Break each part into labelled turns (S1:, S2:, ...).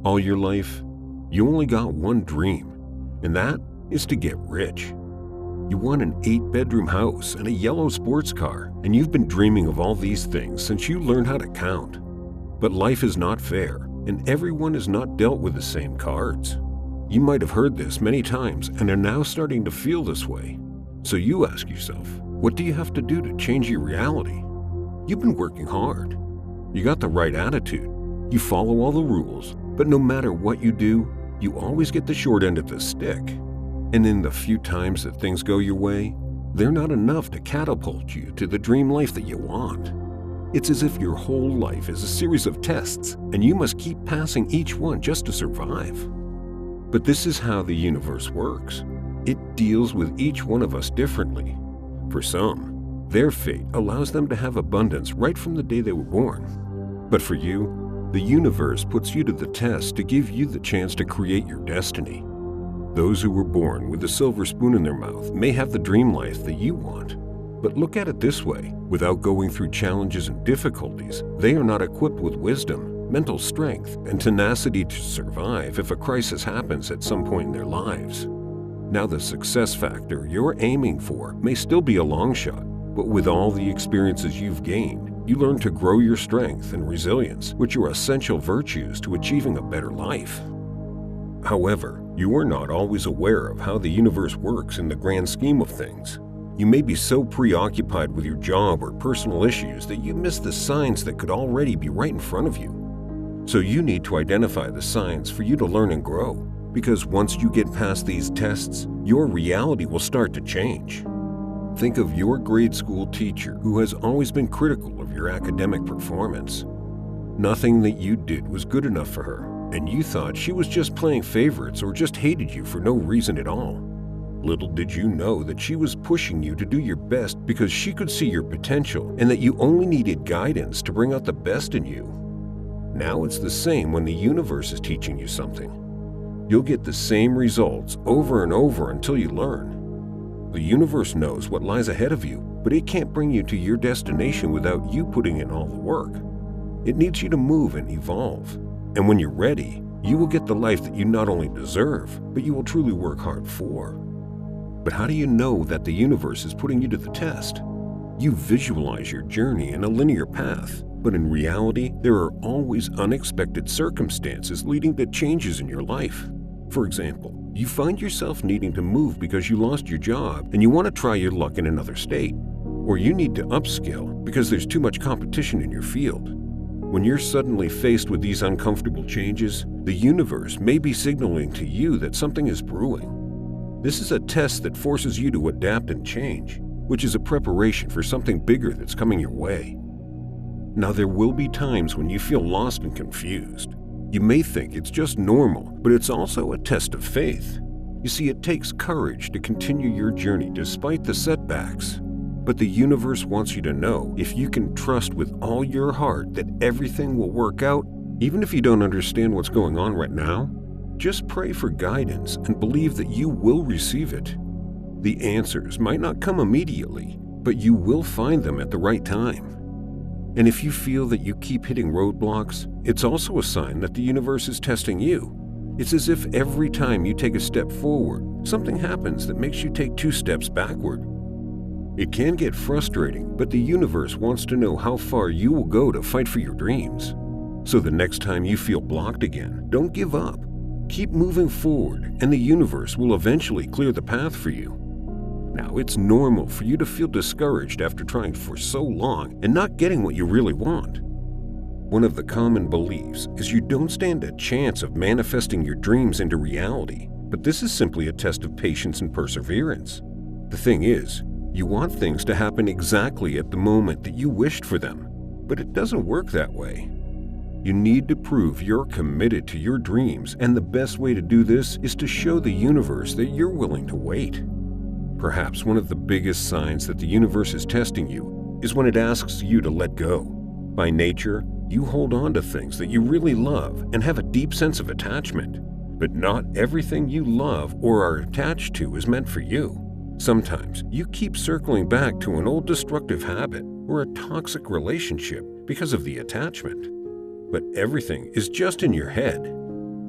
S1: All your life, you only got one dream, and that is to get rich. You want an 8-bedroom house and a yellow sports car, and you've been dreaming of all these things since you learned how to count. But life is not fair, and everyone is not dealt with the same cards. You might have heard this many times and are now starting to feel this way. So you ask yourself, what do you have to do to change your reality? You've been working hard. You got the right attitude. You follow all the rules, but no matter what you do, you always get the short end of the stick. And in the few times that things go your way, they're not enough to catapult you to the dream life that you want. It's as if your whole life is a series of tests, and you must keep passing each one just to survive. But this is how the universe works. It deals with each one of us differently. For some, their fate allows them to have abundance right from the day they were born. But for you, the universe puts you to the test to give you the chance to create your destiny. Those who were born with a silver spoon in their mouth may have the dream life that you want. But look at it this way, without going through challenges and difficulties, they are not equipped with wisdom, mental strength, and tenacity to survive if a crisis happens at some point in their lives. Now the success factor you're aiming for may still be a long shot, but with all the experiences you've gained, you learn to grow your strength and resilience, which are essential virtues to achieving a better life. However, you are not always aware of how the universe works in the grand scheme of things. You may be so preoccupied with your job or personal issues that you miss the signs that could already be right in front of you. So you need to identify the signs for you to learn and grow, because once you get past these tests, your reality will start to change. Think of your grade school teacher who has always been critical of your academic performance. Nothing that you did was good enough for her, and you thought she was just playing favorites or just hated you for no reason at all. Little did you know that she was pushing you to do your best because she could see your potential and that you only needed guidance to bring out the best in you. Now it's the same when the universe is teaching you something. You'll get the same results over and over until you learn. The universe knows what lies ahead of you, but it can't bring you to your destination without you putting in all the work. It needs you to move and evolve. And when you're ready, you will get the life that you not only deserve, but you will truly work hard for. But how do you know that the universe is putting you to the test? You visualize your journey in a linear path, but in reality, there are always unexpected circumstances leading to changes in your life. For example, you find yourself needing to move because you lost your job and you want to try your luck in another state. Or you need to upskill because there's too much competition in your field. When you're suddenly faced with these uncomfortable changes, the universe may be signaling to you that something is brewing. This is a test that forces you to adapt and change, which is a preparation for something bigger that's coming your way. Now there will be times when you feel lost and confused. You may think it's just normal, but it's also a test of faith. You see, it takes courage to continue your journey despite the setbacks. But the universe wants you to know if you can trust with all your heart that everything will work out, even if you don't understand what's going on right now. Just pray for guidance and believe that you will receive it. The answers might not come immediately, but you will find them at the right time. And if you feel that you keep hitting roadblocks, it's also a sign that the universe is testing you. It's as if every time you take a step forward, something happens that makes you take 2 steps backward. It can get frustrating, but the universe wants to know how far you will go to fight for your dreams. So the next time you feel blocked again, don't give up. Keep moving forward, and the universe will eventually clear the path for you. Now, it's normal for you to feel discouraged after trying for so long and not getting what you really want. One of the common beliefs is you don't stand a chance of manifesting your dreams into reality, but this is simply a test of patience and perseverance. The thing is, you want things to happen exactly at the moment that you wished for them, but it doesn't work that way. You need to prove you're committed to your dreams, and the best way to do this is to show the universe that you're willing to wait. Perhaps one of the biggest signs that the universe is testing you is when it asks you to let go. By nature, you hold on to things that you really love and have a deep sense of attachment. But not everything you love or are attached to is meant for you. Sometimes you keep circling back to an old destructive habit or a toxic relationship because of the attachment. But everything is just in your head.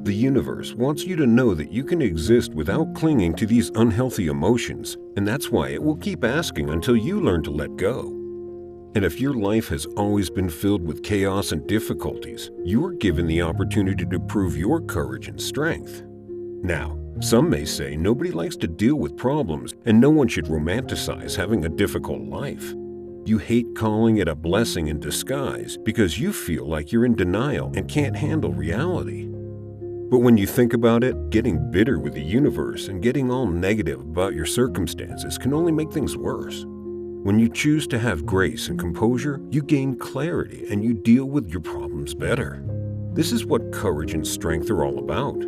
S1: The universe wants you to know that you can exist without clinging to these unhealthy emotions, and that's why it will keep asking until you learn to let go. And if your life has always been filled with chaos and difficulties, you are given the opportunity to prove your courage and strength. Now, some may say nobody likes to deal with problems and no one should romanticize having a difficult life. You hate calling it a blessing in disguise because you feel like you're in denial and can't handle reality. But when you think about it, getting bitter with the universe and getting all negative about your circumstances can only make things worse. When you choose to have grace and composure, you gain clarity and you deal with your problems better. This is what courage and strength are all about.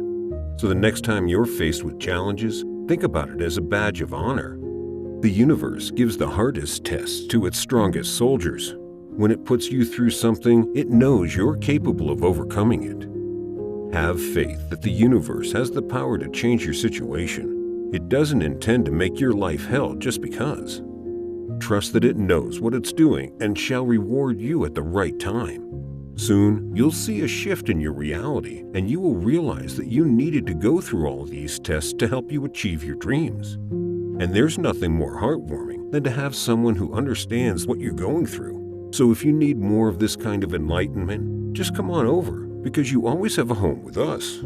S1: So the next time you're faced with challenges, think about it as a badge of honor. The universe gives the hardest tests to its strongest soldiers. When it puts you through something, it knows you're capable of overcoming it. Have faith that the universe has the power to change your situation. It doesn't intend to make your life hell just because. Trust that it knows what it's doing and shall reward you at the right time. Soon, you'll see a shift in your reality, and you will realize that you needed to go through all of these tests to help you achieve your dreams. And there's nothing more heartwarming than to have someone who understands what you're going through. So if you need more of this kind of enlightenment, just come on over, because you always have a home with us.